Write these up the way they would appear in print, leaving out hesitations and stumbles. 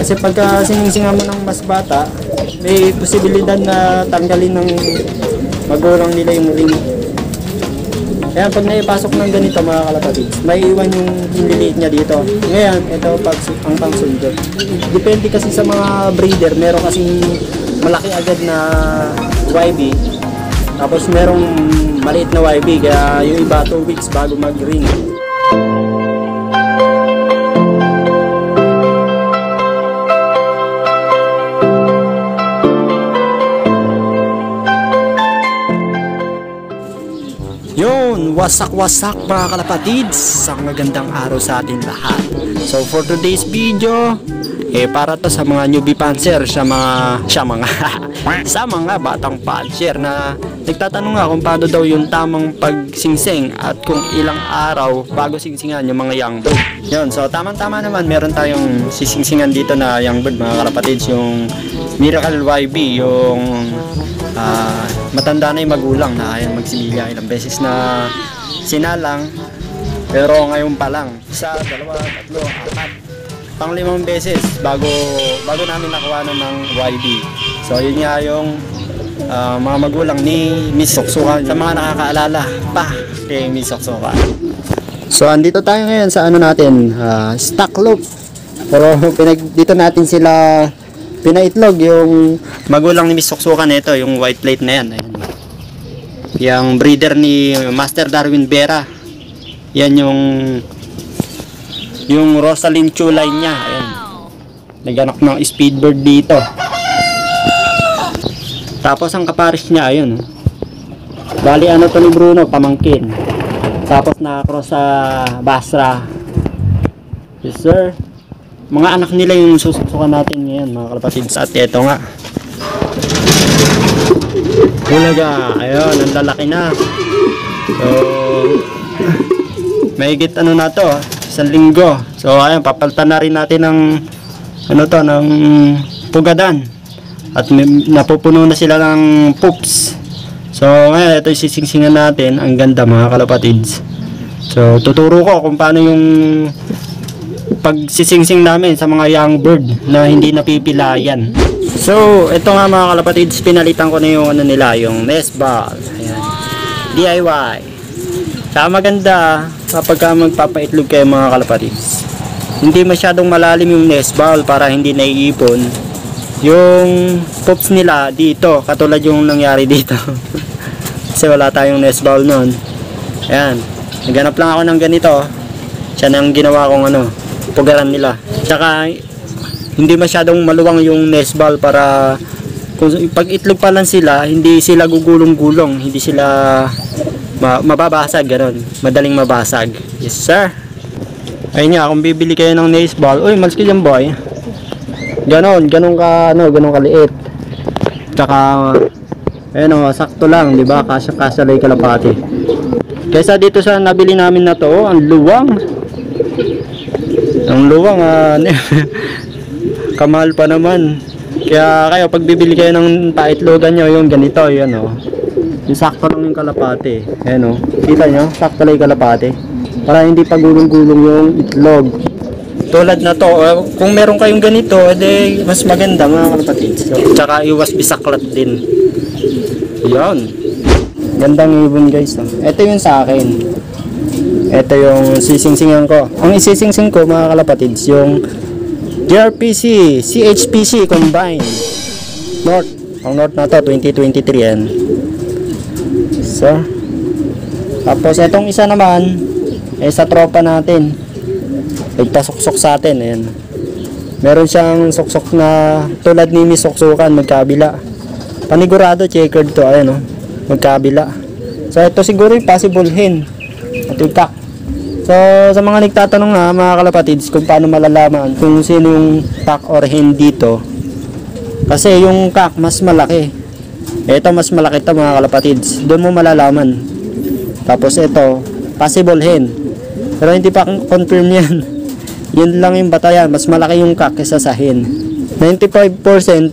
Kasi pagka siningsingan mo ng mas bata, may posibilidad na tanggalin ng magulang nila yung ring. Kaya pag naipasok ng ganito mga kalapatids, may iwan yung liliit niya dito. Ngayon, ito ang pangsundot. Depende kasi sa mga breeder, meron kasing malaki agad na YB. Tapos merong maliit na YB, kaya yung iba 2 weeks bago mag-ring. Yun, wasak-wasak mga kalapatids. Isang magandang araw sa atin lahat. So for today's video, para to sa mga newbie panser, sa mga batang panser na nagtatanong nga kung paano daw yung tamang pagsingsing at kung ilang araw bago singsingan yung mga young bird. Yun, so tamang-tama naman, meron tayong sisingsingan dito na young bird mga kalapatids, yung Miracle YB, yung matanda na yung magulang na ayaw magsimilya, ilang beses na sinalang, pero ngayon pa lang, 1, 2, 3, 4, pang-5 beses bago namin nakuha ng YB. So yun nga yung mga magulang ni Miss Soksokan, sa mga nakakaalala pa kay Miss Soksokan. So andito tayo ngayon sa ano natin, stock loop, pero dito natin sila pinaitlog. Yung magulang ni Miss Soksokan, ito yung white plate na yan. Ayan. Yung breeder ni Master Darwin Vera. Yan yung Rosalind Chu line niya. Ayan. Naganak ng speedbird dito. Tapos ang kaparis niya, ayun. Bali ano to ni Bruno, pamangkin. Tapos nakakross sa Basra. Yes sir. Mga anak nila yung susukan natin ngayon mga kalapatids. At ito nga, hulaga, ayun, ang lalaki na. So mahigit ano na to, 1 linggo. So ayun, papalitan na rin natin ng ng pugadan. At napupuno na sila ng poops. So ngayon, ito yung sisingsingan natin. Ang ganda mga kalapatids. So tuturo ko kung paano yung pagsisingsing namin sa mga young bird na hindi napipilayan. So ito nga mga kalapatids, pinalitan ko na yung nila, yung nest ball. Ayan. DIY. Saka maganda kapag magpapaitlog kayo mga kalapatids, hindi masyadong malalim yung nest ball para hindi naiipon yung poops nila dito, katulad yung nangyari dito. Kasi wala tayong nest ball nun. Ayan, naghanap lang ako ng ganito. Siya nang ginawa kong pugaran nila. Tsaka hindi masyadong maluwang yung nest ball para kung pag itlog pa lang sila, hindi sila gugulong-gulong, hindi sila mababasag, gano'n. Madaling mabasag. Yes sir. Ayun nga, kung bibili kayo ng nest ball, uy, malis ka dyan boy. Ganun kaliit. Tsaka ayun sakto lang, di ba? Kasya lang kalapati. Kaysa dito sa nabili namin na to, ang luwang. Ang luwang, kamahal pa naman. Kaya kayo, pag bibili kayo ng paitlogan nyo, yung ganito, yan yung sakto lang yung kalapati. Ayan kita nyo, sakto lang yung kalapati. Para hindi pagulong-gulong yung itlog. Tulad na to, kung meron kayong ganito, edi mas maganda mga kalapatids. So, tsaka iwas bisaklat din. Yan. Gandang ibon guys. Ito yung sa akin. Ito yung sisingsingan ko. Ang isisingsing ko mga kalapatids, yung JRPC, CHPC combined. North. Ang North na to, 2023 yan. So, tapos itong isa naman, sa tropa natin. Nagpasuksok sa atin. Ayan. Meron siyang suksok na tulad ni Miss Soksokan, magkabila. Panigurado, checkered to. Ayan magkabila. So, ito siguro yung possible hen. At yung cock. So, sa mga nagtatanong nga, mga kalapatids, kung paano malalaman kung sino yung cock or hen dito. Kasi yung cock, mas malaki. Ito, mas malaki ito, mga kalapatids. Doon mo malalaman. Tapos, ito, possible hen. Pero hindi pa confirm yan. Yun lang yung batayan. Mas malaki yung cock kaysa sa hen. 95%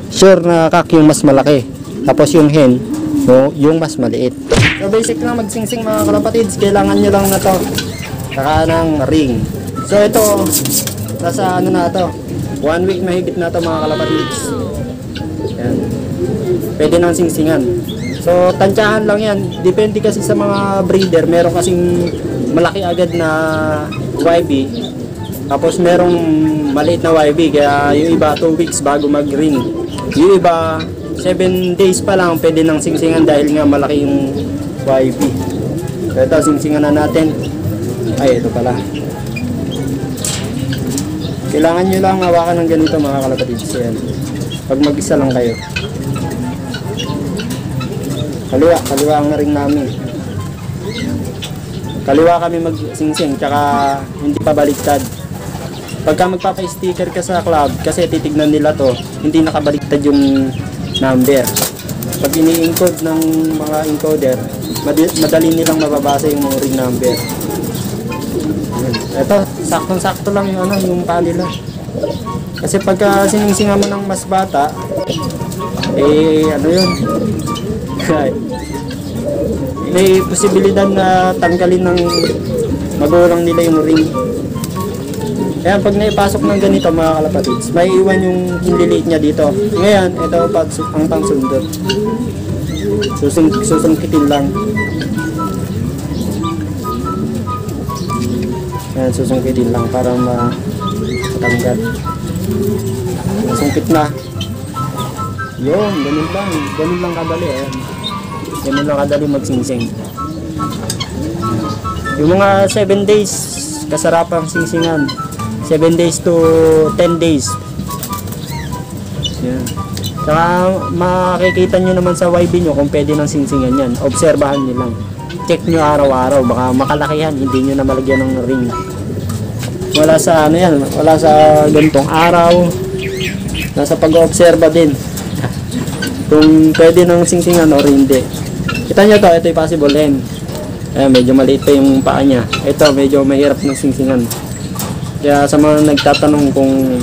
sure na cock yung mas malaki. Tapos yung hen, yung mas maliit. So basic na magsingsing mga kalapatids, kailangan nyo lang na to. Saka ng ring. So ito, Nasa ano na to, 1 week mahigit na to mga kalapatids. Yan. Pwede nang singsingan. So tansyahan lang yan. Depende kasi sa mga breeder. Meron kasing malaki agad na YB. Tapos merong maliit na YB. Kaya yung iba 2 weeks bago mag-ring. Yung iba 7 days pa lang pwede nang singsingan dahil nga malaki yung YB. So ito, singsingan na natin. Ay, ito pala. Kailangan nyo lang hawakan ng ganito mga kalapatids. Yan. Pag mag-isa lang kayo. Kaliwa ang ring namin. Kaliwa kami mag-singsing, tsaka hindi pa baliktad. Pagka magpapa-sticker ka sa club, kasi titignan nila to, hindi nakabaliktad yung number. Pag ini-encode ng mga encoder, madali nilang mababasa yung ring number. Ito, saktong-sakto lang yung yung paa nila. Kasi pagka siningsingan mo ng mas bata, yun. May posibilidad na tanggalin ng magulang nila yung ring. Kaya pag naipasok ng ganito mga kalapatids, may iwan yung hinliliit niya dito. Ngayon, ito ang pangsundot. Susungkitin lang. Yan, susungkitin lang para matanggal. Nasungkit na. Yun, ganun lang kadali. Ganun lang kadali magsingsing. Yung mga 7 days, kasarapang singsingan. 7 days to 10 days. Yan. Saka makikita nyo naman sa YB nyo kung pwede nang singsingan yan. Obserbahan nyo lang. Check nyo araw-araw. Baka makalakihan, hindi nyo na malagyan ng ring. Wala sa wala sa ganitong araw. Nasa pag-obserba din. Kung pwede nang singsingan o hindi. Kita nyo to, ito yung possible hen. Medyo maliit pa yung paa niya. Ito, medyo mahirap ng singsingan. Kaya sa mga nagtatanong kung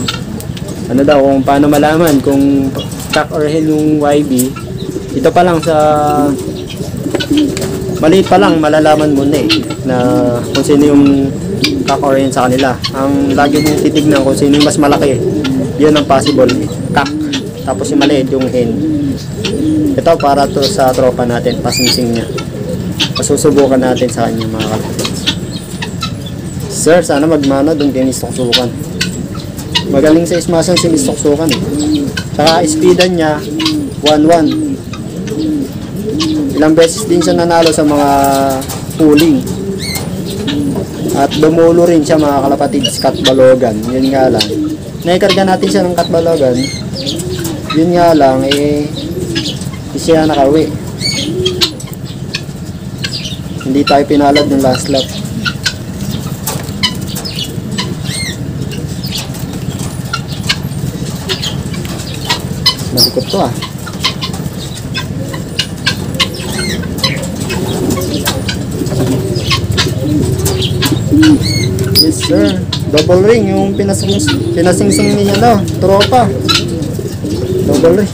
kung paano malaman kung cock or hen yung YB, ito pa lang sa maliit pa lang malalaman mo na na kung sino yung cock or hen sa kanila. Ang lagi mong titignan kung sino yung mas malaki, yun ang possible cock. Tapos yung maliit yung hen. Ito para to sa tropa natin, pasingsing niya. Pasusubukan natin sa kanya mga kalapatids. Sir, sana magmano doon kayo nistoksukan. Magaling sa ismasan sinistoksukan. Saka speedan niya 1-1. Ilang beses din siya nanalo sa mga pooling. At dumulo rin siya mga kalapatids, katbalogan. Yun nga lang. Naikarga natin siya ng katbalogan. Yun nga lang, hindi siya nakauwi. Hindi tayo pinalad ng last lap. Malikot to Yes sir. Double ring yung pinasingsing niya tropa. Double ring.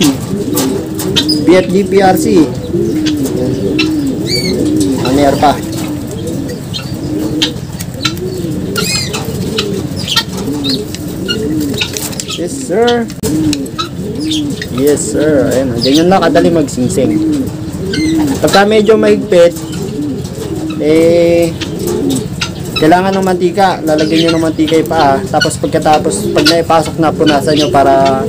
BFD PRC. Aner pa. Yes sir. Yes sir. Ayan, ganyan lang kadali magsingsing. Pagka medyo mahigpit, kailangan ng mantika. Lalagyan nyo ng mantika yung paa. Tapos pagkatapos, pag naipasok na, punasan nyo para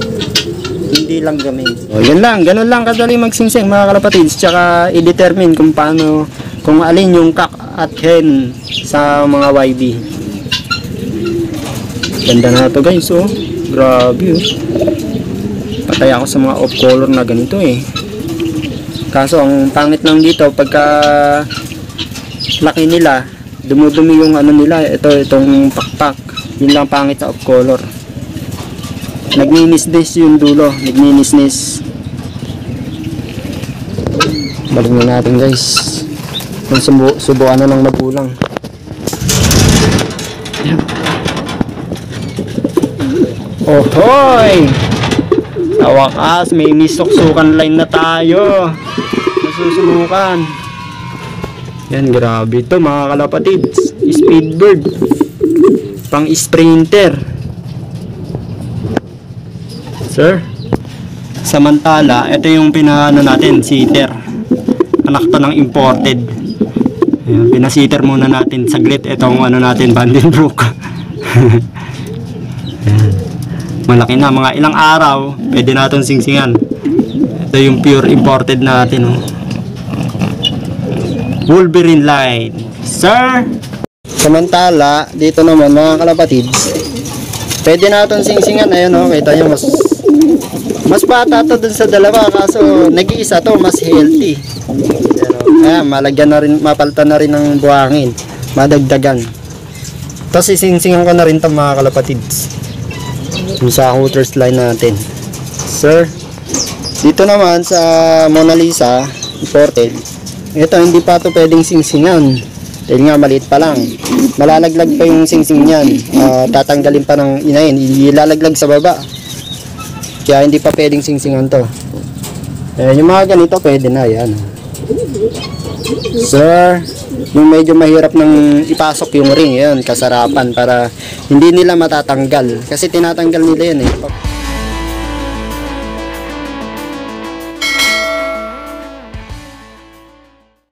hindi lang gamin. O yun lang, ganun lang kadali magsingsing mga kalapatids. Tsaka i-determine kung paano, kung alin yung cock at hen sa mga YB. Ganda na ito guys, oh. Grabe, oh. Patay ako sa mga off color na ganito Kaso ang pangit lang dito pagka laki nila, dumudumi yung nila, itong pakpak. Yun lang pangit sa off color. Nagninisnis yung dulo, nagninisnis. Balik na natin guys. Kung subukan na ng magulang. Ohoy! Sa wakas, may nisoksukan line na tayo. Nasusubukan. Yan, grabe ito mga kalapatids. Speedbird. Pang sprinter. Sir, samantala, ito yung pinano natin, seater. Anak to ng imported. Ayan, pinasiter muna natin saglit itong ano natin, Vandenbroek. Ayan. Malaki na, mga ilang araw pwede natin singsingan. Ito yung pure imported natin, oh. Wolverine line, sir. Samantala, dito naman mga kalapatids, pwede natin singsingan. Ayun, oh, kita nyo, mas bata to dun sa dalawa, kaso nag-iisa to, mas healthy. Ayan, malagyan na rin, mapalitan na rin ng buhangin, madagdagan. Tapos isingsingan ko na rin to mga kalapatids, yung sa hooters line natin. Sir, dito naman sa Mona Lisa imported, ito hindi pa to pwedeng singsingan dahil nga maliit pa lang, malalaglag pa yung singsing niyan. Tatanggalin pa ng inahin, ilalaglag sa baba, kaya hindi pa pwedeng singsingan to. Yung mga ganito pwede na. Yan, sir, yung medyo mahirap nang ipasok yung ring, yan, kasarapan para hindi nila matatanggal kasi tinatanggal nila yan, eh.